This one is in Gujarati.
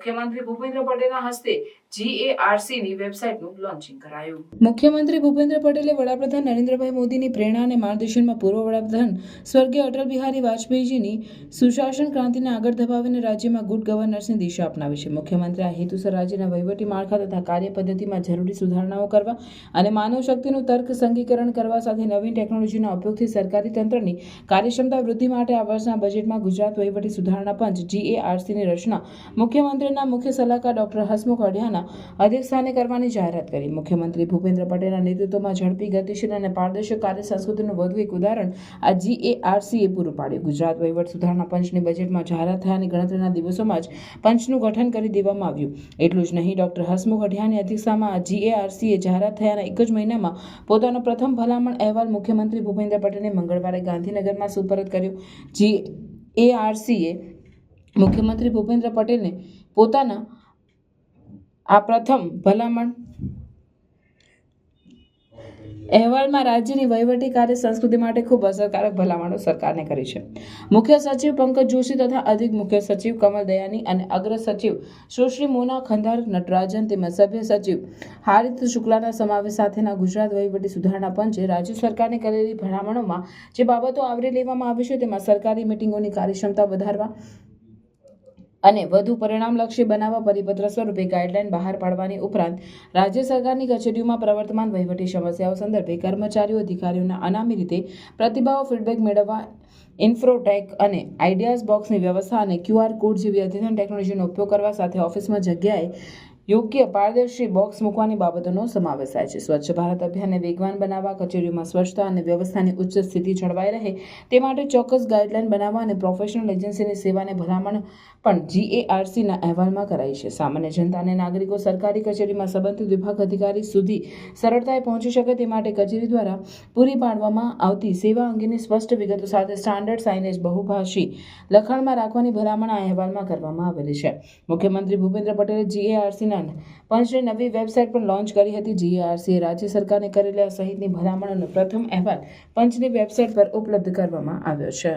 મુખ્યમંત્રી ભૂપેન્દ્ર પટેલના હસ્તે GARC ની વેબસાઇટનું લોન્ચિંગ કરાયું। મુખ્યમંત્રી ભૂપેન્દ્ર પટેલે વડાપ્રધાન નરેન્દ્રભાઈ મોદીની પ્રેરણા અને માર્ગદર્શનમાં પૂર્વ વડાપ્રધાન સ્વર્ગીય અટલ બિહારી વાજપેયીજીની સુશાસન ક્રાંતિને આગળ ધપાવીને રાજ્યમાં ગુડ ગવર્નન્સની દિશા અપનાવી છે। મુખ્યમંત્રી આ હેતુસર રાજ્યના વહીવટી માળખા તથા કાર્ય પદ્ધતિમાં જરૂરી સુધારણાઓ કરવા અને માનવ શક્તિનું તર્ક સંગીકરણ કરવા સાથે નવીન ટેકનોલોજીના ઉપયોગથી સરકારી તંત્રની કાર્યક્ષમતા વૃદ્ધિ માટે આ વર્ષના બજેટમાં ગુજરાત વહીવટી સુધારણા પંચ GARCની રચના મુખ્યમંત્રીના મુખ્ય સલાહકાર ડોક્ટર હસમુખ અઢિયાના અધ્યક્ષસ્થાને કરવાની જાહેરાત કરી। મુખ્યમંત્રી ભૂપેન્દ્ર પટેલના નેતૃત્વમાં ઝડપી, ગતિશીલ અને પારદર્શક કાર્ય સંસ્કૃતિનું વધુ એક ઉદાહરણ આ GARCએ પૂરું પાડ્યું। ગુજરાત વહીવટ સુધારણા પંચની બજેટમાં જાહેરાત થયાની ગણતરીના દિવસોમાં જ પંચનું ગઠન કરી દેવામાં આવ્યું। એટલું જ નહીં, ડોક્ટર હસમુખ અઢિયાની અધ્યક્ષતામાં આ GARCએ જાહેરાત થયાના એક જ મહિનામાં પોતાનો પ્રથમ ભલામણ અહેવાલ મુખ્યમંત્રી ભૂપેન્દ્ર પટેલને મંગળવારે ગાંધીનગરમાં સુપરત કર્યો। GARCએ મુખ્યમંત્રી ભૂપેન્દ્ર પટેલને પોતાના આ પ્રથમ ભલામણ અહેવાલમાં રાજ્યની વહીવટી કાર્ય સંસ્કૃતિ માટે ખૂબ અસરકારક ભલામણો સરકારને કરી છે। મુખ્ય સચિવ પંકજ જોશી તથા અધિક મુખ્ય સચિવ કમલ દયાની અને અગ્ર સચિવ સુશ્રી મોના ખંધાર નટરાજન તેમજ સભ્ય સચિવ હારિત શુક્લાના સમાવેશ સાથેના ગુજરાત વહીવટી સુધારણા પંચે રાજ્ય સરકારને કરેલી ભલામણોમાં જે બાબતો આવરી લેવામાં આવી છે તેમાં સરકારી મિટિંગોની કાર્યક્ષમતા વધારવા અને વધુ પરિણામલક્ષી બનાવવા પરિપત્ર સ્વરૂપે ગાઈડલાઈન બહાર પાડવાની ઉપરાંત રાજ્ય સરકારની કચેરીઓમાં પ્રવર્તમાન વહીવટી સમસ્યાઓ સંદર્ભે કર્મચારીઓ અધિકારીઓના અનામી રીતે પ્રતિભાવો ફીડબેક મેળવવા ઇન્ફ્રોટેક અને આઈડિયાઝ બોક્સની વ્યવસ્થા અને QR કોડ જેવી અદ્યતન ટેકનોલોજીનો ઉપયોગ કરવા સાથે ઓફિસમાં જગ્યાએ યોગ્ય પારદર્શી બોક્સ મૂકવાની બાબતોનો સમાવેશ થાય છે। સ્વચ્છ ભારત અભિયાનને વેગવાન બનાવવા, કચેરીઓમાં સ્વચ્છતા અને વ્યવસ્થાની ઉચ્ચ સ્થિતિ જળવાઈ રહે તે માટે ચોક્કસ ગાઈડલાઈન બનાવવા અને પ્રોફેશનલ એજન્સીની સેવાને ભલામણ પણ GARCના અહેવાલમાં કરાઈ છે। સામાન્ય જનતા અને નાગરિકો સરકારી કચેરીમાં સંબંધિત વિભાગ અધિકારી સુધી સરળતાએ પહોંચી શકે તે માટે કચેરી દ્વારા પૂરી પાડવામાં આવતી સેવા અંગેની સ્પષ્ટ વિગતો સાથે સ્ટાન્ડર્ડ સાઇનેજ બહુભાષી લખાણમાં રાખવાની ભલામણ આ અહેવાલમાં કરવામાં આવેલી છે। મુખ્યમંત્રી ભૂપેન્દ્ર પટેલે GARCના પંચની નવી વેબસાઇટ પણ લોન્ચ કરી હતી। GARCએ રાજ્ય સરકારને કરેલા સહિતની ભલામણોનો પ્રથમ અહેવાલ પંચની વેબસાઇટ પર ઉપલબ્ધ કરવામાં આવ્યો છે।